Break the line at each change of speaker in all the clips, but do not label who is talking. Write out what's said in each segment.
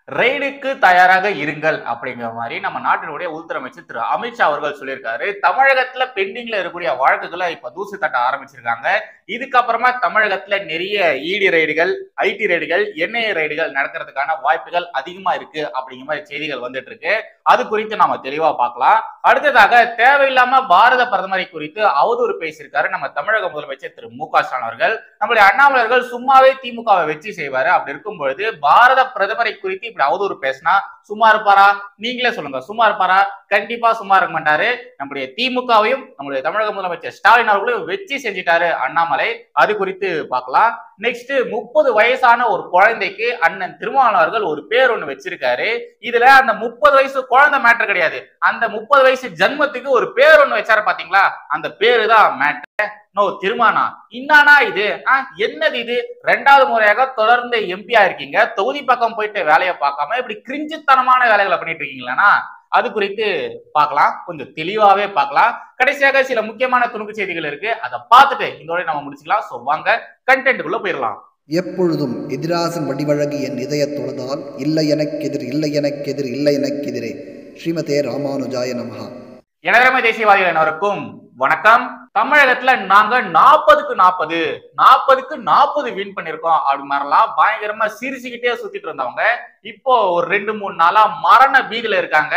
ரெய்டுக்கு தயாராக இருங்கள் அப்படிங்கிற மாதிரி நம்ம நாட்டினுடைய உள்துறை அமைச்சர் திரு அமித்ஷா அவர்கள் சொல்லியிருக்காரு. தமிழகத்துல பெண்டிங்ல இருக்கக்கூடிய வழக்குகளை இப்ப தூசு தட்ட ஆரம்பிச்சிருக்காங்க. இதுக்கப்புறமா தமிழகத்துல நிறைய இடி ரெய்டுகள், ஐடி ரெய்டுகள், என்ஐஏ ரெய்டுகள் நடக்கிறதுக்கான வாய்ப்புகள் அதிகமா இருக்கு அப்படிங்கிற மாதிரி செய்திகள் வந்துட்டு இருக்கு. அது குறித்து நாம தெளிவா பார்க்கலாம். அடுத்ததாக தேவையில்லாம பாரத பிரதமரை குறித்து அவதூறு பேசியிருக்காரு நம்ம தமிழக முதலமைச்சர் திரு மு.க.ஸ்டாலின் அவர்கள். நம்மளுடைய அண்ணாமலர்கள் சும்மாவே திமுகவை வெற்றி செய்வாரு. அப்படி இருக்கும் பொழுது பாரத பிரதமரை குறித்து இப்படி அவதூறு பேசினா சும்மா இருப்பாரா? நீங்களே சொல்லுங்க, சும்மா இருப்பாரா? கண்டிப்பா சும்மா இருக்க மாட்டாரு. நம்முடைய திமுகவையும் நம்முடைய தமிழக முதலமைச்சர் ஸ்டாலின் அவர்களையும் வெற்றி செஞ்சிட்டாரு அண்ணாமலை. அது குறித்து பார்க்கலாம். நெக்ஸ்ட் 30 வயசான ஒரு குழந்தைக்கு அண்ணன் திருமாவளவன் அவர்கள் ஒரு பேர் ஒண்ணு வச்சிருக்காரு. இதுல அந்த 30 வயசு குழந்தை மேட்டர் கிடையாது. அந்த 30 வயசு ஜன்மத்துக்கு ஒரு பேர் ஒண்ணு வச்சாரு பாத்தீங்களா, அந்த பேரு தான் மேட்டர். நோ திருமானா இன்னானா இது என்னது இது? 2வது முறையாக தொடர்ந்து எம்பியா இருக்கீங்க, தொகுதி பக்கம் போயிட்டு வேலையை பார்க்காம இப்படி கிரிஞ்சுத்தனமான வேலைகளை பண்ணிட்டு இருக்கீங்களா? அது குறித்து பார்க்கலாம், கொஞ்சம் தெளிவாவே பார்க்கலாம். கடைசியாக சில முக்கியமான துணுக்கு செய்திகள் இருக்கு, அதை பார்த்துட்டு இதோட நம்ம முடிச்சுக்கலாம். சோ வாங்க கண்டென்ட்டுக்குள்ள போயிடலாம்.
எப்பொழுதும் எதிராசன் வடிவழகு என் இதய தொழுதால் இல்லை எனக்கெதிர் இல்லை எனக்கெதிர் இல்லை எனக்கெதிரே. ஸ்ரீமதே ராமானுஜாய நமஹா.
எனதரமை தேசியவாதிகள் அனைவருக்கும் வணக்கம். தமிழகத்துல நாங்க 40க்கு 40 வின் பண்ணிருக்கோம் அப்படி மாதிரிலாம் பயங்கரமா சிரிச்சுக்கிட்டே சுத்திட்டு இருந்தவங்க இப்போ ஒரு 2-3 நாளா மரண பீதியில இருக்காங்க.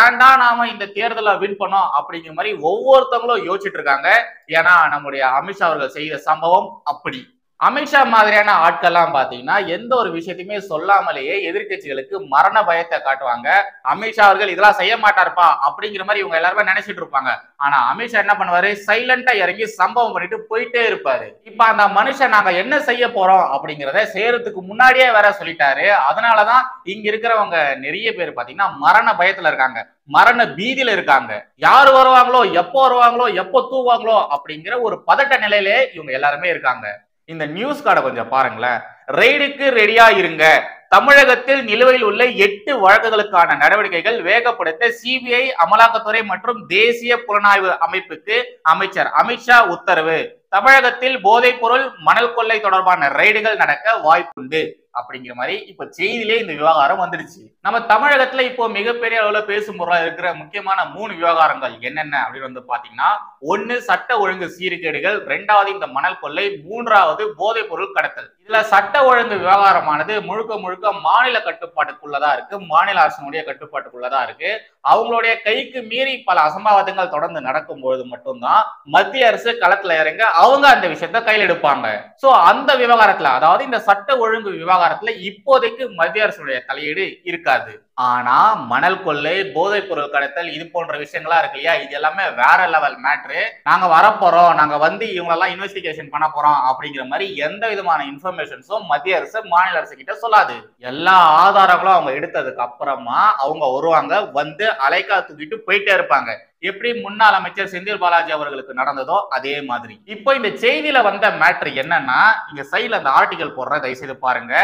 ஏன்டா நாம இந்த தேர்தலை வின் பண்ணோம் அப்படிங்கிற மாதிரி ஒவ்வொருத்தவங்களும் யோசிச்சுட்டு இருக்காங்க. ஏன்னா நம்முடைய அமித்ஷா அவர்கள் செய்த சம்பவம் அப்படி. அமித்ஷா மாதிரியான ஆட்கள்லாம் பாத்தீங்கன்னா எந்த ஒரு விஷயத்தையுமே சொல்லாமலேயே எதிர்கட்சிகளுக்கு மரண பயத்தை காட்டுவாங்க. அமித்ஷா அவர்கள் இதெல்லாம் செய்ய மாட்டாருப்பா அப்படிங்கிற மாதிரி இவங்க எல்லாருமே நினைச்சிட்டு இருப்பாங்க. ஆனா அமித்ஷா என்ன பண்ணுவாரு, சைலண்டா இறங்கி சம்பவம் பண்ணிட்டு போயிட்டே இருப்பாரு. இப்ப அந்த மனுஷன் நாங்க என்ன செய்ய போறோம் அப்படிங்கிறத செய்யறதுக்கு முன்னாடியே வேற சொல்லிட்டாரு. அதனாலதான் இங்க இருக்கிறவங்க நிறைய பேர் பாத்தீங்கன்னா மரண பயத்துல இருக்காங்க, மரண பீதியில இருக்காங்க. யாரு வருவாங்களோ, எப்போ தூவாங்களோ அப்படிங்கிற ஒரு பதட்ட நிலையிலே இவங்க எல்லாருமே இருக்காங்க. இந்த நியூஸ் கார்டை கொஞ்சம் பாருங்களேன். ரெய்டுக்கு ரெடியா இருங்க, தமிழகத்தில் நிலுவையில் உள்ள 8 வழக்குகளுக்கான நடவடிக்கைகள் வேகப்படுத்த சிபிஐ, அமலாக்கத்துறை மற்றும் தேசிய புலனாய்வு அமைப்புக்கு அமைச்சர் அமித்ஷா உத்தரவு. தமிழகத்தில் போதைப் பொருள், மணல் கொள்ளை தொடர்பான ரெய்டுகள் நடக்க வாய்ப்புண்டு அப்படிங்கிற மாதிரி இப்ப செய்தியிலே இந்த விவகாரம் வந்துடுச்சு. நம்ம தமிழகத்துல இப்போ மிகப்பெரிய அளவுல பேசும் பொருளா இருக்கிற முக்கியமான 3 விவகாரங்கள் என்னென்ன அப்படின்னு வந்து பாத்தீங்கன்னா, 1 சட்ட ஒழுங்கு சீர்கேடுகள், 2வது இந்த மணல் கொள்ளை, 3வது போதைப் பொருள் கடத்தல். இதுல சட்ட ஒழுங்கு விவகாரமானது முழுக்க மாநில கட்டுப்பாட்டுக்குள்ளதா இருக்கு, மாநில அரசினுடைய கட்டுப்பாட்டுக்குள்ளதா இருக்கு. அவங்களுடைய கைக்கு மீறி பல அசம்பாவிதங்கள் தொடர்ந்து நடக்கும் பொழுது மட்டும்தான் மத்திய அரசு களத்துல இறங்க அவங்க அந்த விஷயத்த கையில் எடுப்பாங்க. சோ அந்த விவகாரத்துல, அதாவது இந்த சட்ட ஒழுங்கு விவகாரத்துல இப்போதைக்கு மத்திய அரசுடைய தலையீடு இருக்காது. ஆனா மணல் கொள்ளை, போதைப் பொருள் கடத்தல், இது போன்ற விஷயங்களா இருக்கு இல்லையா, இது எல்லாமே வேற லெவல் மேட்ரு. நாங்க வரப்போறோம், நாங்க வந்து இவங்களெல்லாம் இன்வெஸ்டிகேஷன் பண்ண போறோம் அப்படிங்கிற மாதிரி எந்த விதமான இன்ஃபர்மேஷன்ஸும் மத்திய அரசு மாநில அரசு கிட்ட சொல்லாது. எல்லா ஆதாரங்களும் அவங்க எடுத்ததுக்கு அப்புறமா அவங்க வருவாங்க, வந்து அலைக்கா தூக்கிட்டு போயிட்டே இருப்பாங்க. எப்படி முன்னாள் அமைச்சர் செந்தில் பாலாஜி அவர்களுக்கு நடந்ததோ அதே மாதிரி. இப்போ இந்த செய்தியில வந்த மேட்ரு என்னன்னா, இங்க சைட்ல அந்த ஆர்டிகல் போடுற, தயவு செய்து பாருங்க.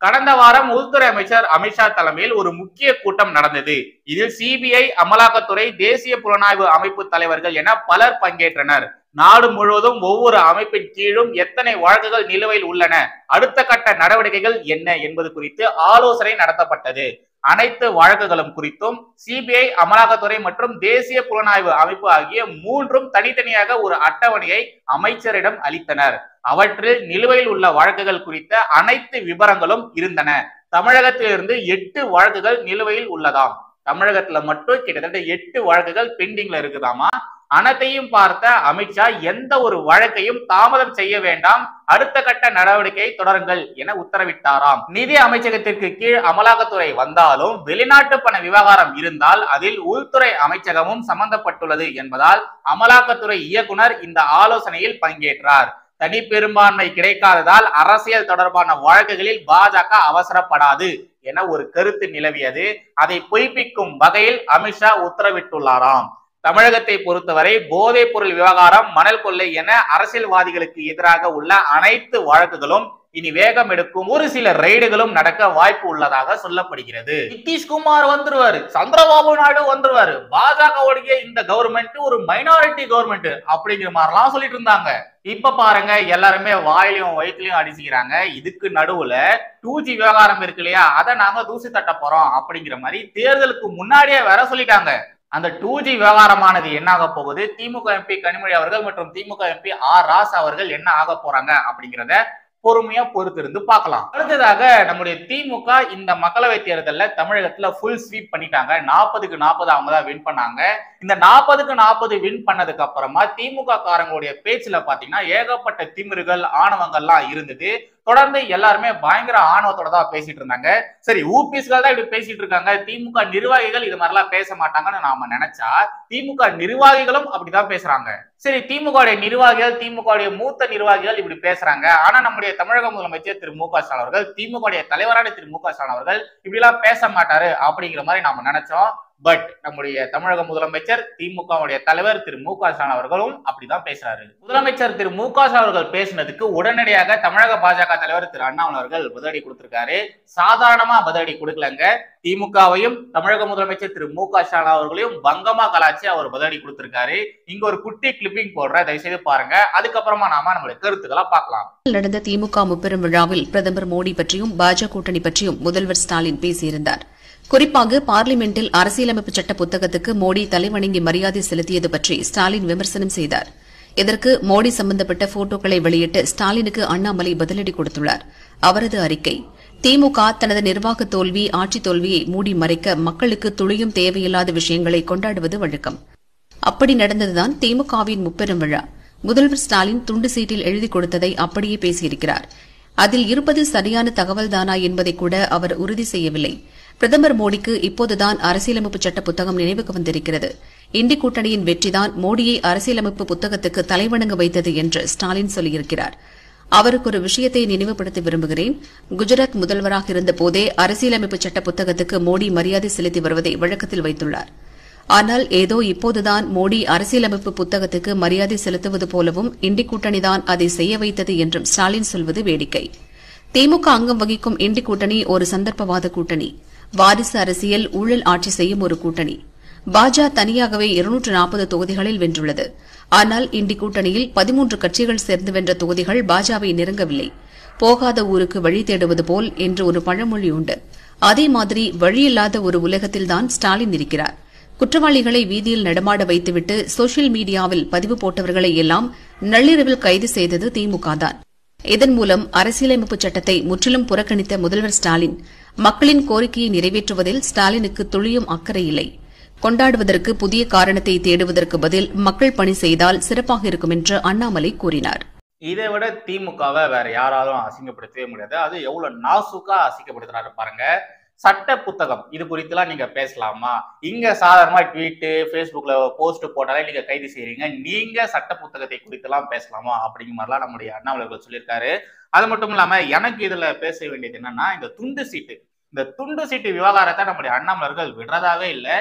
கடந்த வாரம் உள்துறை அமைச்சர் அமித்ஷா தலைமையில் ஒரு முக்கிய கூட்டம் நடந்தது. இதில் சிபிஐ, அமலாக்கத்துறை, தேசிய புலனாய்வு அமைப்பு தலைவர்கள் என பலர் பங்கேற்றனர். நாடு முழுவதும் ஒவ்வொரு அமைப்பின் கீழும் எத்தனை வழக்குகள் நிலுவையில் உள்ளன, அடுத்த கட்ட நடவடிக்கைகள் என்ன என்பது குறித்து ஆலோசனை நடத்தப்பட்டது. அனைத்து வழக்குகளும் குறித்தும் சிபிஐ, அமலாக்கத்துறை மற்றும் தேசிய புலனாய்வு அமைப்பு ஆகிய 3ம் தனித்தனியாக ஒரு அட்டவணையை அமைச்சரிடம் அளித்தனர். அவற்றில் நிலுவையில் உள்ள வழக்குகள் குறித்த அனைத்து விவரங்களும் இருந்தன. தமிழகத்திலிருந்து 8 வழக்குகள் நிலுவையில் உள்ளதாம். தமிழகத்துல மட்டும் கிட்டத்தட்ட 8 வழக்குகள் பெண்டிங்ல இருக்குதாமா. அனைத்தையும் பார்த்த அமித்ஷா எந்த ஒரு வழக்கையும் தாமதம் செய்ய வேண்டாம், அடுத்த கட்ட நடவடிக்கை தொடருங்கள் என உத்தரவிட்டாராம். நிதி அமைச்சகத்திற்கு கீழ் அமலாக்கத்துறை வந்தாலும் வெளிநாட்டு பண விவகாரம் இருந்தால் அதில் உள்துறை அமைச்சகமும் சம்பந்தப்பட்டுள்ளது என்பதால் அமலாக்கத்துறை இயக்குனர் இந்த ஆலோசனையில் பங்கேற்றார். தனி பெரும்பான்மை கிடைக்காததால் அரசியல் தொடர்பான வழக்குகளில் பாஜக அவசரப்படாது என ஒரு கருத்து நிலவியது. அதை பொய்ப்பிக்கும் வகையில் அமித்ஷா உத்தரவிட்டுள்ளாராம். தமிழகத்தை பொறுத்தவரை போதைப் பொருள் விவகாரம், மணல் கொள்ளை என அரசியல்வாதிகளுக்கு எதிராக உள்ள அனைத்து வழக்குகளும் இனி வேகம் எடுக்கும் ஒரு சில ரெய்டுகளும் நடக்க வாய்ப்பு உள்ளதாக சொல்லப்படுகிறது. நிதிஷ்குமார் வந்துருவாரு, சந்திரபாபு நாயுடு வந்துருவாரு, பாஜகவுடைய இந்த கவர்மெண்ட் ஒரு மைனாரிட்டி கவர்மெண்ட் அப்படிங்கிற மாதிரிலாம் சொல்லிட்டு இருந்தாங்க. இப்ப பாருங்க, எல்லாருமே வாயிலையும் வயிற்றுலயும் அடிச்சுக்கிறாங்க. இதுக்கு நடுவுல 2G விவகாரம் இருக்கு இல்லையா, அதை நாங்க தூசி தட்ட போறோம் அப்படிங்கிற மாதிரி தேர்தலுக்கு முன்னாடியே வேற சொல்லிட்டாங்க. அந்த 2G விவகாரமானது என்ன ஆக போகுது, திமுக எம்பி கனிமொழி அவர்கள் மற்றும் திமுக எம்பி ஆர் ராசா அவர்கள் என்ன ஆக போறாங்க அப்படிங்கிறத பொறுமையா பொறுத்திருந்து பார்க்கலாம். அடுத்ததாக நம்முடைய திமுக இந்த மக்களவை தேர்தலில் தமிழகத்துல ஃபுல் ஸ்வீப் பண்ணிட்டாங்க. 40க்கு 40 அவங்க தான் வின் பண்ணாங்க. இந்த 40க்கு 40 வின் பண்ணதுக்கு அப்புறமா திமுக காரங்களுடைய பேச்சுல பாத்தீங்கன்னா ஏகப்பட்ட திமிருகள் ஆணவங்கள்லாம் இருந்தது. தொடர்ந்து எல்லாருமே பயங்கர ஆணவத்தோட தான் பேசிட்டு இருந்தாங்க. சரி, ஊபிஸ்கள் தான் இப்படி பேசிட்டு இருக்காங்க, திமுக நிர்வாகிகள் இது மாதிரிலாம் பேச மாட்டாங்கன்னு நாம நினைச்சா திமுக நிர்வாகிகளும் அப்படிதான் பேசுறாங்க. சரி, திமுக நிர்வாகிகள், திமுக மூத்த நிர்வாகிகள் இப்படி பேசுறாங்க. ஆனா நம்முடைய தமிழக முதலமைச்சர் திரு மு க ஸ்டாலின் அவர்கள், திமுக தலைவரான திரு மு க ஸ்டாலின் அவர்கள் இப்படி எல்லாம் பேச மாட்டாரு அப்படிங்கிற மாதிரி நாம நினைச்சோம். பட் நம்முடைய தமிழக முதலமைச்சர் திமுக தலைவர் திரு மு க ஸ்டாலின் அவர்களும் அப்படிதான் பேசுறாரு. முதலமைச்சர் திரு மு க ஸ்டாலின் அவர்கள் பேசினதுக்கு உடனடியாக தமிழக பாஜக தலைவர் திரு அண்ணாமலை அவர்கள் பதிலடி கொடுத்திருக்காரு. சாதாரணமா பதிலடி கொடுக்கலங்க, திமுகவையும் தமிழக முதலமைச்சர் திரு மு க ஸ்டாலின் அவர்களையும் பங்கமா கலாச்சி அவர் பதிலடி கொடுத்திருக்காரு. இங்க ஒரு குட்டி கிளிப்பிங் போடுற, தயவுசெய்து பாருங்க. அதுக்கப்புறமா நாம நம்மளுடைய கருத்துக்களை பார்க்கலாம்.
நடந்த திமுக முப்பெரும் விழாவில் பிரதமர் மோடி பற்றியும் பாஜக கூட்டணி பற்றியும் முதல்வர் ஸ்டாலின் பேசியிருந்தார். குறிப்பாக பார்லிமெண்டில் அரசியலமைப்பு சட்ட புத்தகத்துக்கு மோடி தலைவணங்கி மரியாதை செலுத்தியது பற்றி ஸ்டாலின் விமர்சனம் செய்தார். இதற்கு மோடி சம்பந்தப்பட்ட போட்டோக்களை வெளியிட்டு ஸ்டாலினுக்கு அண்ணாமலை பதிலடி கொடுத்துள்ளார். அவரது அறிக்கை: திமுக தனது நிர்வாக தோல்வி, ஆட்சி தோல்வியை மூடி மறைக்க மக்களுக்கு துளியும் தேவையில்லாத விஷயங்களை கொண்டாடுவது வழக்கம். அப்படி நடந்ததுதான் திமுகவின் முப்பெரும் விழா. முதல்வர் ஸ்டாலின் துண்டு சீட்டில் எழுதி கொடுத்ததை அப்படியே பேசியிருக்கிறார். அதில் இருப்பது சரியான தகவல்தானா என்பதை கூட அவர் உறுதி செய்யவில்லை. பிரதமர் மோடிக்கு இப்போதுதான் அரசியலமைப்பு சட்ட புத்தகம் நினைவுக்கு வந்திருக்கிறது. இண்டி கூட்டணியின் வெற்றிதான் மோடியை அரசியலமைப்பு புத்தகத்துக்கு தலைவணங்க வைத்தது என்று ஸ்டாலின் சொல்லியிருக்கிறார். அவருக்கு ஒரு விஷயத்தை நினைவுபடுத்த விரும்புகிறேன். குஜராத் முதல்வராக இருந்தபோதே அரசியலமைப்பு சட்ட புத்தகத்துக்கு மோடி மரியாதை செலுத்தி வருவதை வழக்கத்தில் வைத்துள்ளார். ஆனால் ஏதோ இப்போதுதான் மோடி அரசியலமைப்பு புத்தகத்துக்கு மரியாதை செலுத்துவது போலவும் இண்டி கூட்டணிதான் அதை செய்ய வைத்தது என்றும் ஸ்டாலின் சொல்வது வேடிக்கை. திமுக அங்கம் வகிக்கும் இண்டி கூட்டணி ஒரு சந்தர்ப்பவாத கூட்டணி, வாரிசு அரசியல், ஊழல் ஆட்சி செய்யும் ஒரு கூட்டணி. பாஜக தனியாகவே 240 தொகுதிகளில் வென்றுள்ளது. ஆனால் இண்டி கூட்டணியில் 13 கட்சிகள் சேர்ந்து வென்ற தொகுதிகள் பாஜகவை நெருங்கவில்லை. போகாத ஊருக்கு வழி தேடுவது போல் என்று ஒரு பழமொழி உண்டு. அதே மாதிரி வழியில்லாத ஒரு உலகத்தில்தான் ஸ்டாலின் இருக்கிறார். குற்றவாளிகளை வீதியில் நடமாட வைத்துவிட்டு சோசியல் மீடியாவில் பதிவு போட்டவர்களை எல்லாம் நள்ளிரவில் கைது செய்தது திமுக தான். இதன் மூலம் அரசியலமைப்பு சட்டத்தை முற்றிலும் புறக்கணித்த முதல்வர் ஸ்டாலின் மக்களின் கோரிக்கையை நிறைவேற்றுவதில் ஸ்டாலினுக்கு துளியும் அக்கறை இல்லை. கொண்டாடுவதற்கு புதிய காரணத்தை தேடுவதற்கு பதில் மக்கள் பணி செய்தால் சிறப்பாக இருக்கும் என்று அண்ணாமலை கூறினார்.
இதை விட திமுகவை வேற யாராலும் அசிங்கப்படுத்தவே முடியாது. அது எவ்வளவு நாசுக்கா அசிங்கப்படுத்துறாரு பாருங்க. சட்ட புத்தகம் இது குறித்துலாம் நீங்க பேசலாமா? இங்க சாதாரணமா ட்வீட்டு, பேஸ்புக்ல போஸ்ட் போட்டாலே நீங்க கைது செய்யறீங்க, நீங்க சட்ட புத்தகத்தை குறித்து எல்லாம் பேசலாமா அப்படிங்கிற மாதிரிலாம் நம்முடைய அண்ணாமலை சொல்லியிருக்காரு. அது மட்டும் இல்லாம எனக்கு இதுல பேச வேண்டியது என்னன்னா, இந்த துண்டு சீட்டு விவகாரத்தை நம்முடைய அண்ணாமலர்கள் விடுறதாவே இல்லை.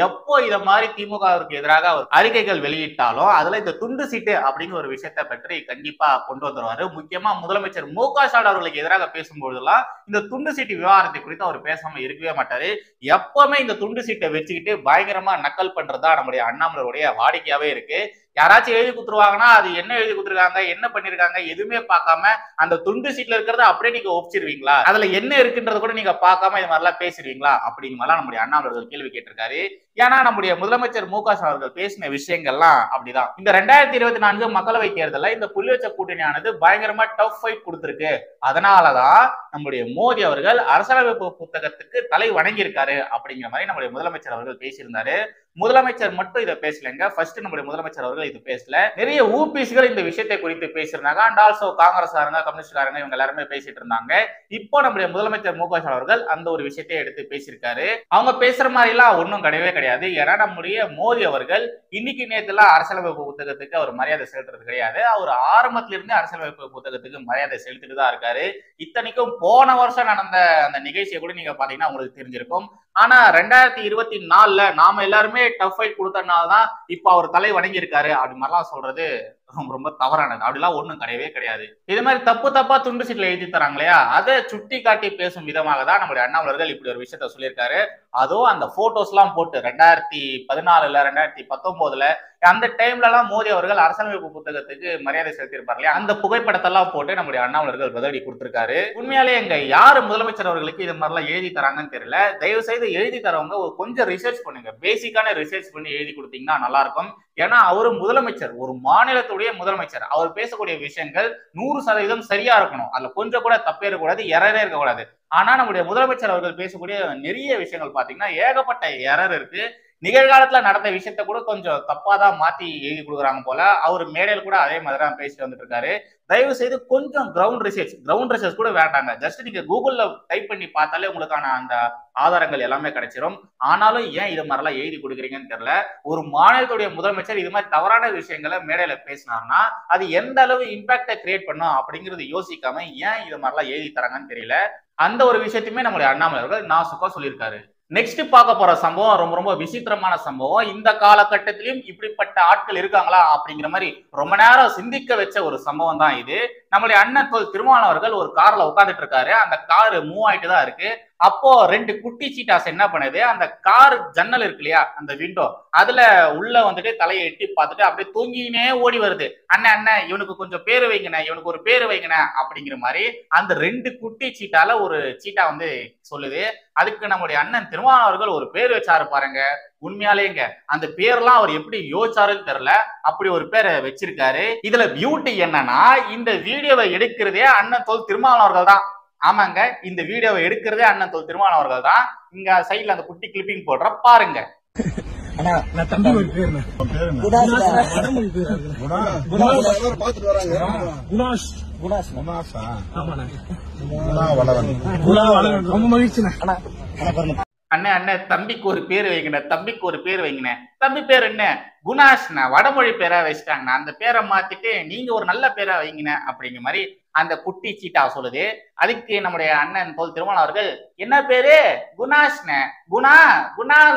எப்போ இத மாதிரி திமுகவிற்கு எதிராக அவர் அறிக்கைகள் வெளியிட்டாலும் அதுல இந்த துண்டு சீட்டு அப்படிங்கிற ஒரு விஷயத்தை பற்றி கண்டிப்பா கொண்டு வந்துருவாரு. முக்கியமா முதலமைச்சர் மு க ஸ்டாலின் அவர்களுக்கு எதிராக பேசும்போதெல்லாம் இந்த துண்டு சீட்டு விவகாரத்தை குறித்து அவர் பேசாம இருக்கவே மாட்டாரு. எப்பவுமே இந்த துண்டு சீட்டை வச்சுக்கிட்டு பயங்கரமா நக்கல் பண்றதா நம்முடைய அண்ணாமலருடைய வாடிக்கையாவே இருக்கு. யாராச்சும் எழுதி குடுத்துருவாங்கன்னா அது என்ன எழுதி கொடுத்துருக்காங்க, என்ன பண்ணிருக்காங்க எதுவுமே பார்க்காம அந்த துண்டு சீட்ல இருக்கிறத அப்படியே நீங்க ஒப்பிச்சிருவீங்களா, அதுல என்ன இருக்குன்றத கூட நீங்க பார்க்காம இது மாதிரிலாம் பேசிடுவீங்களா அப்படிங்கிற மாதிரிலாம் நம்முடைய அண்ணாமலர்கள் கேள்வி கேட்டிருக்காரு. ஏன்னா நம்முடைய முதலமைச்சர் மு க ஸ்டாலின் அவர்கள் பேசின விஷயங்கள்லாம் அப்படிதான். இந்த 2024 மக்களவை தேர்தலில் இந்த புள்ளி வச்ச கூட்டணியானது பயங்கரமா டஃப் ஃபைட் கொடுத்திருக்கு. அதனாலதான் நம்முடைய மோடி அவர்கள் அரசியலமைப்பு புத்தகத்துக்கு தலை வணங்கியிருக்காரு அப்படிங்கிற மாதிரி நம்முடைய முதலமைச்சர் அவர்கள் பேசியிருந்தாரு. முதலமைச்சர் மட்டும் இதை பேசலங்க, ஃபர்ஸ்ட் நம்முடைய முதலமைச்சர் அவர்கள் இது பேசல. நிறைய ஊபிஸ்கள் இந்த விஷயத்தை குறித்து பேசியிருந்தாங்க. அண்ட் ஆல்சோ காங்கிரஸ்காரங்க, கம்யூனிஸ்ட்காரங்க இவங்க எல்லாருமே பேசிட்டு இருந்தாங்க. இப்போ நம்முடைய முதலமைச்சர் மு க ஸ்டாலின் அவர்கள் அந்த ஒரு விஷயத்தை எடுத்து பேசியிருக்காரு. அவங்க பேசுற மாதிரி எல்லாம் ஒன்றும் கிடையவே கிடையாது. ஏன்னா நம்முடைய மோடி அவர்கள் இன்னைக்கு நேரத்துல அரசியலமைப்பு புத்தகத்துக்கு அவர் மரியாதை செலுத்துறது கிடையாது. அவர் ஆரம்பத்தில இருந்து அரசியலமைப்பு புத்தகத்துக்கு மரியாதை செலுத்திட்டு தான் இருக்காரு. இத்தனைக்கும் போன வருஷம் நடந்த அந்த நிகழ்ச்சியை கூட நீங்க பாத்தீங்கன்னா உங்களுக்கு தெரிஞ்சிருக்கும். ஆனா 2024 நாம எல்லாருமே டஃப் ஃபைட் கொடுத்தனால்தான் இப்ப அவர் தலை வணங்கி இருக்காரு அப்படி மாதிரிலாம் சொல்றது ரொம்ப ரொம்ப தவறானது. அப்படிலாம் ஒண்ணும் கிடையவே கிடையாது. இது மாதிரி தப்பா துண்டு சீட்டுல எழுதி தராங்க இல்லையா, அதை சுட்டி காட்டி பேசும் விதமாக தான் நம்முடைய அண்ணாமலர்கள் இப்படி ஒரு விஷயத்த சொல்லியிருக்காரு. அதுவும் அந்த போட்டோஸ் எல்லாம் போட்டு 2014 2019 அந்த டைம்ல எல்லாம் மோடி அவர்கள் அரசியலமைப்பு புத்தகத்துக்கு மரியாதை செலுத்தியிருப்பார் இல்லையா, அந்த புகைப்படத்தை எல்லாம் போட்டு நம்முடைய அண்ணாமலர்கள் பதிலடி கொடுத்திருக்காரு. உண்மையாலே எங்க யாரு முதலமைச்சர் அவர்களுக்கு இது மாதிரி எல்லாம் எழுதி தராங்கன்னு தெரியல. தயவு செய்து எழுதி தரவங்க கொஞ்சம் ரிசர்ச் பண்ணுங்க, பேசிக்கான ரிசர்ச் பண்ணி எழுதி கொடுத்தீங்கன்னா நல்லா இருக்கும். ஏன்னா அவரு முதலமைச்சர், ஒரு மாநிலத்துடைய முதலமைச்சர். அவர் பேசக்கூடிய விஷயங்கள் 100% சரியா இருக்கணும், அதுல கொஞ்சம் கூட தப்பே இருக்கக்கூடாது, எரரே இருக்கக்கூடாது. ஆனா நம்முடைய முதலமைச்சர் அவர்கள் பேசக்கூடிய நிறைய விஷயங்கள் பாத்தீங்கன்னா ஏகப்பட்ட எரர் இருக்கு. நிகழ்காலத்துல நடந்த விஷயத்த கூட கொஞ்சம் தப்பாதான் மாத்தி எழுதி கொடுக்குறாங்க போல. அவர் மேடையில் கூட அதே மாதிரி தான் பேசிட்டு வந்துட்டு இருக்காரு. தயவு செய்து கொஞ்சம் கிரவுண்ட் ரிசர்ச் கூட வேண்டாங்க. ஜஸ்ட் நீங்க கூகுள்ல டைப் பண்ணி பார்த்தாலே உங்களுக்கான அந்த ஆதாரங்கள் எல்லாமே கிடைச்சிரும். ஆனாலும் ஏன் இது மாதிரிலாம் எழுதி கொடுக்குறீங்கன்னு தெரியல. ஒரு மாநிலத்துடைய முதலமைச்சர் இது மாதிரி தவறான விஷயங்களை மேடையில பேசினார்னா அது எந்த அளவு இம்பாக்டை கிரியேட் பண்ணும் அப்படிங்கிறது யோசிக்காம ஏன் இது மாதிரிலாம் எழுதி தராங்கன்னு தெரியல. அந்த ஒரு விஷயத்தையுமே நம்முடைய அண்ணாமலர்கள் நாசுக்கா சொல்லியிருக்காரு. நெக்ஸ்ட் பார்க்க போற சம்பவம் ரொம்ப ரொம்ப விசித்திரமான சம்பவம். இந்த காலகட்டத்திலும் இப்படிப்பட்ட ஆட்கள் இருக்காங்களா அப்படிங்கிற மாதிரி ரொம்ப நேரம் சிந்திக்க வச்ச ஒரு சம்பவம் தான் இது. நம்மளுடைய அண்ணன் திருமாவளவன் அவர்கள் ஒரு கார்ல உட்காந்துட்டு இருக்காரு. அந்த கார் மூவ் ஆயிட்டு தான் இருக்கு. அப்போ 2 குட்டி சீட்டாஸ் என்ன பண்ணுது, அந்த கார் ஜன்னல் இருக்கு இல்லையா, அந்த விண்டோ அதுல உள்ள வந்துட்டு தலையை எட்டி பார்த்துட்டு அப்படியே தூங்கினே ஓடி வருது. அண்ணன் இவனுக்கு கொஞ்சம் பேரு வைங்கண்ணே, இவனுக்கு ஒரு பேரு வைங்கண்ணே அப்படிங்கிற மாதிரி அந்த 2 குட்டி சீட்டால ஒரு சீட்டா வந்து சொல்லுது. அதுக்கு நம்முடைய அண்ணன் திருமாவளவன் அவர்கள் ஒரு பேர் வச்சாரு பாருங்க. உண்மையாலேங்க அந்த பேர்லாம் அவர் எப்படி யோசிச்சாருன்னு தெரியல, அப்படி ஒரு பேரை வச்சிருக்காரு. இதுல பியூட்டி என்னன்னா, இந்த வீடியோவை எடுக்கிறதே அண்ணன் திருமாவளவன் அவர்கள் தான். ஆமாங்க, இந்த வீடியோவை எடுக்கிறதே அண்ணன் திருமாவளவன் அவர்கள் தான். இங்க சைட்ல அந்த குட்டி கிளிப்பிங் போடுற பாருங்க. அண்ணன் தம்பிக்கு ஒரு பேர் வைங்கண்ணே, தம்பிக்கு ஒரு பேர் வைங்கண்ணே. தம்பி பேர் என்ன? குணாஷ்ண்ணா. வடமொழி பேரா வச்சுட்டாங்கண்ணா. அந்த பேரை மாத்திட்டு நீங்க ஒரு நல்ல பேரா வைங்கண்ணே அப்படிங்கிற மாதிரி அந்த குட்டி சீட்டா சொல்லுது. அதுக்கு நம்முடைய அண்ணன் திருமாவளவன் அவர்கள் என்ன பேரு? குணாஷ்ண்ணே. குணா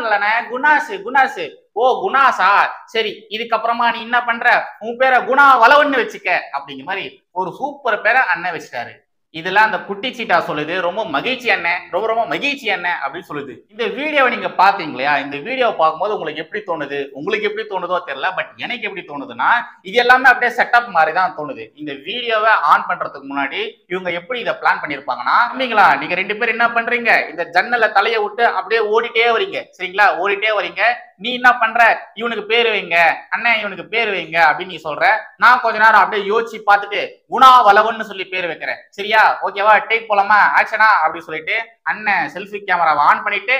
இல்லண்ணே, குணாசு. ஓ குணாசா, சரி இதுக்கப்புறமா நீ என்ன பண்ற, உன் பேரை குணா வளவன்னு வச்சுக்க அப்படிங்கிற மாதிரி ஒரு சூப்பர் பேரை அண்ணன் வச்சுட்டாரு. இதெல்லாம் அந்த குட்டி சீட்டா சொல்லுது. ரொம்ப மகிழ்ச்சி அண்ணன், ரொம்ப மகிழ்ச்சி அண்ணன் அப்படின்னு சொல்லுது. இந்த வீடியோவை நீங்க பாத்தீங்களா? இந்த வீடியோவை பார்க்கும்போது உங்களுக்கு எப்படி தோணுது? உங்களுக்கு எப்படி தோணுதோ தெரியல, பட் எனக்கு எப்படி தோணுதுன்னா இது எல்லாமே அப்படியே செட்டப் மாதிரி தான் தோணுது. இந்த வீடியோவை ஆன் பண்றதுக்கு முன்னாடி இவங்க எப்படி இதை பிளான் பண்ணிருப்பாங்கன்னா, நீங்களா நீங்க 2 பேர் என்ன பண்றீங்க, இந்த ஜன்னல தலையை விட்டு அப்படியே ஓடிட்டே வரீங்க, சரிங்களா? ஓடிட்டே வரீங்க. நீ என்ன பண்ற, இவனுக்கு பேரு வைங்க அண்ணன், இவனுக்கு பேரு வைங்க அப்படின்னு நீ சொல்ற. நான் கொஞ்ச நேரம் அப்படியே யோசிச்சு பார்த்துட்டு குணா வளவன்னு சொல்லி பேர் வைக்கிறேன். சரியா? ஓகேவா? டேக் போலாமா, ஆக்ஷனா அப்படி சொல்லிட்டு அண்ணன் செல்ஃபி கேமராவை ஆன் பண்ணிட்டு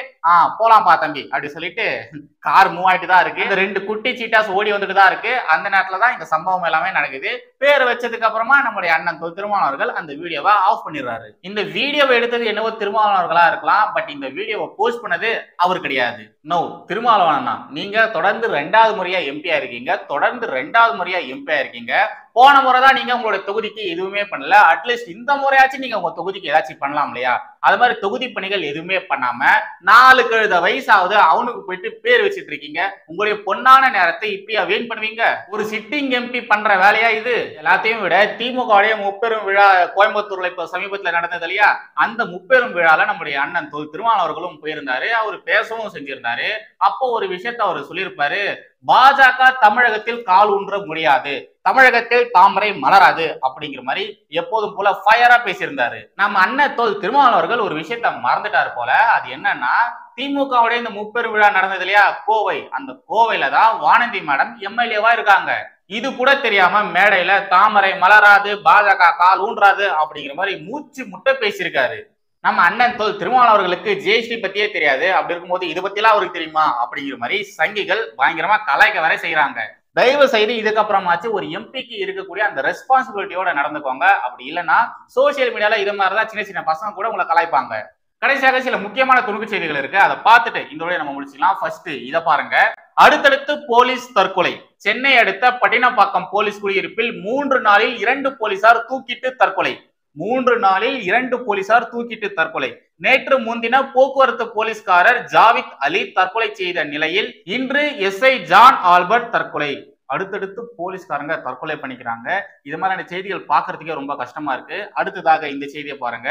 போலாம்பா தம்பி அப்படி சொல்லிட்டு கார் மூவ் ஆயிட்டு தான் இருக்கு. இந்த 2 குட்டி சீட்டாஸ் ஓடி வந்துட்டு தான் இருக்கு. அந்த நேரத்துல தான் இந்த சம்பவம் எல்லாமே நடக்குது. பேர் வச்சதுக்கு அப்புறமா நம்முடைய அண்ணன் திருமாவளவன் அவர்கள் அந்த வீடியோவை ஆஃப் பண்ணிடுறாரு. இந்த வீடியோவை எடுத்தது என்னவோ திருமாவளவன் அவர்களா இருக்கலாம், பட் இந்த வீடியோவை போஸ்ட் பண்ணது அவர் கிடையாது. நோ, திருமாவளவன் அண்ணா, நீங்க தொடர்ந்து 2வது முறையா எம்பியா இருக்கீங்க. தொடர்ந்து 2வது முறையா எம்பியா இருக்கீங்க. போன முறை தான் நீங்க உங்களோட தொகுதிக்கு எதுவுமே பண்ணல. அட்லீஸ்ட் இந்த முறையாச்சும் நீங்க உங்க தொகுதிக்கு ஏதாச்சும் பண்ணலாம் இல்லையா? அது மாதிரி தொகுதி பணிகள் எதுவுமே பண்ணாம 4 கழுத வயசாவது அவனுக்கு போயிட்டு பேர் வச்சுட்டு இருக்கீங்க. உங்களுடைய பொன்னான நேரத்தை இப்படியா வீண் பண்ணுவீங்க? ஒரு சிட்டிங் எம்பி பண்ற வேலையா இது? எல்லாத்தையும் விட திமுகவுடைய முப்பெரும் விழா கோயம்புத்தூர்ல இப்ப சமீபத்துல நடந்தது இல்லையா, அந்த முப்பெரும் விழால நம்முடைய அண்ணன் திருமாவளவன் அவர்களும் போயிருந்தாரு. அவர் பேசவும் செஞ்சிருந்தாரு. அப்போ ஒரு விஷயத்த அவர் சொல்லியிருப்பாரு, பாஜக தமிழகத்தில் கால் ஊன்ற முடியாது, தமிழகத்தில் தாமரை மலராது அப்படிங்கிற மாதிரி எப்போதும் போல ஃபயரா பேசியிருந்தாரு. நம்ம அண்ணன் திருமாவளவன் அவர்கள் ஒரு விஷயத்த மறந்துட்டாரு போல. அது என்னன்னா, திமுகவுடைய இந்த முப்பெரும் விழா நடந்தது இல்லையா கோவை, அந்த கோவையில தான் வானதி மேடம் எம்எல்ஏவா இருக்காங்க. இது கூட தெரியாம மேடையில தாமரை மலராது, பாஜக கால் ஊன்றாது அப்படிங்கிற மாதிரி மூச்சு முட்டை பேசியிருக்காரு. நம்ம அண்ணன் திருமாவளவன் அவர்களுக்கு ஜிஎஸ்டி பத்தியே தெரியாது. அப்படி இருக்கும்போது இது பத்திலாம் அவருக்கு தெரியுமா அப்படிங்கிற மாதிரி சங்கிகள் பயங்கரமா கலாய்க்க வரை செய்யறாங்க. தயவு செய்து இதுக்கப்புறமாச்சு ஒரு எம்பிக்கு இருக்கக்கூடிய அந்த ரெஸ்பான்சிபிலிட்டியோட நடந்துக்கோங்க. அப்படி இல்லைன்னா சோசியல் மீடியால இது மாதிரிதான் சின்ன சின்ன பசங்க கூட உங்களை கலாய்ப்பாங்க. கடைசியாக சில முக்கியமான துணுக்கு செய்திகள் இருக்கு, அதை பார்த்துட்டு இந்த வழியை நம்ம முடிச்சுக்கலாம். ஃபர்ஸ்ட் இதை பாருங்க. அடுத்தடுத்து போலீஸ் தற்கொலை. சென்னை அடுத்த பட்டினப்பாக்கம் போலீஸ் குடியிருப்பில் 3 நாளில் 2 போலீசார் தூக்கிட்டு தற்கொலை. 3 நாளில் 2 போலீசார் தூக்கிட்டு தற்கொலை. நேற்று முன்தின போக்குவரத்து போலீஸ்காரர் ஜாவித் அலி தற்கொலை செய்த நிலையில் இன்று எஸ்ஐ ஜான் ஆல்பர்ட் தற்கொலை. அடுத்தடுத்து போலீஸ்காரங்க தற்கொலை பண்ணிக்கிறாங்க. இது மாதிரியான செய்திகள் பார்க்கறதுக்கே ரொம்ப கஷ்டமா இருக்கு. அடுத்ததாக இந்த செய்தியை பாருங்க.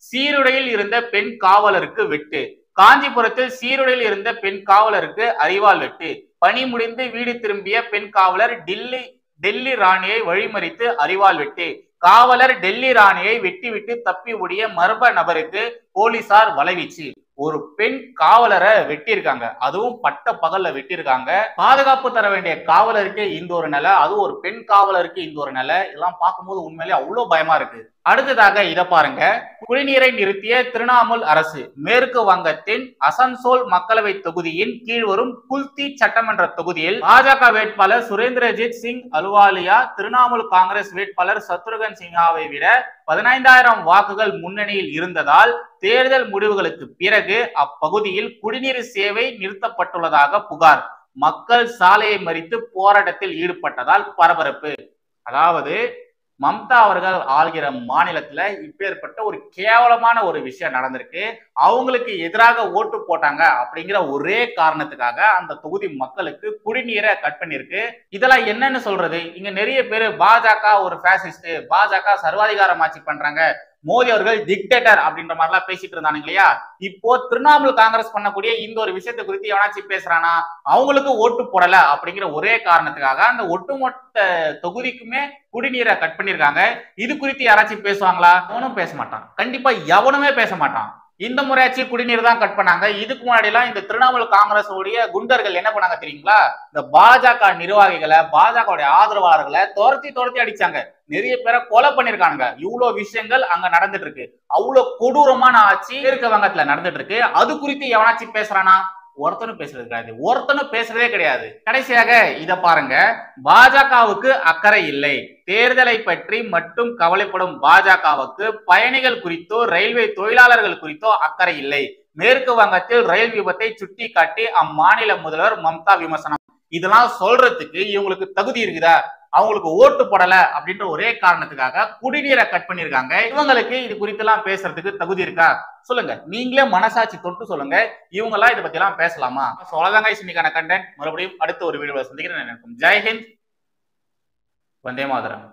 சீருடையில் இருந்த பெண் காவலருக்கு வெட்டு. காஞ்சிபுரத்தில் சீருடையில் இருந்த பெண் காவலருக்கு அரிவாள் வெட்டு. பணி முடிந்து வீடு திரும்பிய பெண் காவலர் டெல்லி ராணியை வழிமறித்து அரிவாள் வெட்டு. காவலர் டெல்லி ராணியை வெட்டிவிட்டு தப்பி ஓடிய மர்ம நபருக்கு போலீசார் வலைவீச்சு. ஒரு பெண் காவலரை வெட்டியிருக்காங்க, அதுவும் பட்ட பகல்ல வெட்டியிருக்காங்க. பாதுகாப்பு தர வேண்டிய காவலருக்கு இந்த ஒரு நிலை, அதுவும் ஒரு பெண் காவலருக்கு இந்த ஒரு நிலை, இதெல்லாம் பார்க்கும்போது உண்மையிலே அவ்வளவு பயமா இருக்கு. அடுத்ததாக இத பாருங்க. குடிநீரை நிறுத்திய திரிணாமுல் அரசு. மேற்கு வங்கத்தின் அசன்சோல் மக்களவை தொகுதியின் கீழ் வரும் குல்தி சட்டமன்ற தொகுதியில் பாஜக வேட்பாளர் சுரேந்திரஜித் சிங் அலுவாலியா திரிணாமுல் காங்கிரஸ் வேட்பாளர் சத்ருகன் சின்ஹாவை விட 15,000 வாக்குகள் முன்னணியில் இருந்ததால் தேர்தல் முடிவுகளுக்கு பிறகு அப்பகுதியில் குடிநீர் சேவை நிறுத்தப்பட்டுள்ளதாக புகார். மக்கள் சாலையை மறித்து போராட்டத்தில் ஈடுபட்டதால் பரபரப்பு. அதாவது மம்தா அவர்கள் ஆள்கிற மாநிலத்துல இப்பேற்பட்ட ஒரு கேவலமான ஒரு விஷயம் நடந்திருக்கு. அவங்களுக்கு எதிராக ஓட்டு போட்டாங்க அப்படிங்கிற ஒரே காரணத்துக்காக அந்த தொகுதி மக்களுக்கு குடிநீரை கட் பண்ணிருக்கு. இதெல்லாம் என்னன்னு சொல்றது? இங்க நிறைய பேரு பாஜக ஒரு பாசிஸ்ட், பாஜக சர்வாதிகாரம் ஆட்சி பண்றாங்க, மோடி அவர்கள் டிக்டேட்டர் அப்படின்ற மாதிரி எல்லாம் பேசிட்டு இருந்தாங்க இல்லையா? இப்போ திரிணாமுல் காங்கிரஸ் பண்ணக்கூடிய இந்த ஒரு விஷயத்தை குறித்து எவனாச்சும் பேசுறானா? அவங்களுக்கு ஓட்டு போடல அப்படிங்கிற ஒரே காரணத்துக்காக அந்த ஒட்டுமொத்த தொகுதிக்குமே குடிநீரை கட் பண்ணிருக்காங்க. இது குறித்து யாராச்சும் பேசுவாங்களா? அவனும் பேச மாட்டான், கண்டிப்பா எவனுமே பேச மாட்டான். இந்த முறையாச்சு குடிநீர் தான் கட் பண்ணாங்க. இதுக்கு முன்னாடி எல்லாம் இந்த திரிணாமுல் காங்கிரஸ் உடைய குண்டர்கள் என்ன பண்ணாங்க தெரியுங்களா? இந்த பாஜக நிர்வாகிகளை, பாஜக ஆதரவாளர்களை துரத்தி அடிச்சாங்க. நிறைய பேரை கொலை பண்ணிருக்காங்க. இவ்வளவு விஷயங்கள் அங்க நடந்துட்டு இருக்கு. அவ்வளவு கொடூரமான ஆட்சி மேற்கு வங்கத்துல நடந்துட்டு இருக்கு. அது குறித்து எவனாச்சும் பேசுறானா? ஒருத்தனும் பேசுறது கிடையாது, ஒருத்தனும் பேசுறதே கிடையாது. கடைசியாக இத பாருங்க. பாஜகவுக்கு அக்கறை இல்லை. தேர்தலை பற்றி மட்டும் கவலைப்படும் பாஜகவுக்கு பயணிகள் குறித்தோ ரயில்வே தொழிலாளர்கள் குறித்தோ அக்கறை இல்லை. மேற்கு வங்கத்தில் ரயில் விபத்தை சுட்டி காட்டி அம்மாநில முதல்வர் மம்தா விமர்சனம். இதெல்லாம் சொல்றதுக்கு இவங்களுக்கு தகுதி இருக்குதா? அவங்களுக்கு ஓட்டு போடல அப்படின்ற ஒரே காரணத்துக்காக குடிநீரை கட் பண்ணிருக்காங்க. இவங்களுக்கு இது குறித்து எல்லாம் பேசுறதுக்கு தகுதி இருக்கா? சொல்லுங்க, நீங்களே மனசாட்சி தொட்டு சொல்லுங்க. இவங்க எல்லாம் இதை பத்தி எல்லாம் பேசலாமா? அவ்வளவுதாங்க இன்னைக்கான கண்டென்ட். மறுபடியும் அடுத்த ஒரு வீடியோல சந்திக்கிறேன். ஜெய் ஹிந்த், வந்தே மாதரம்.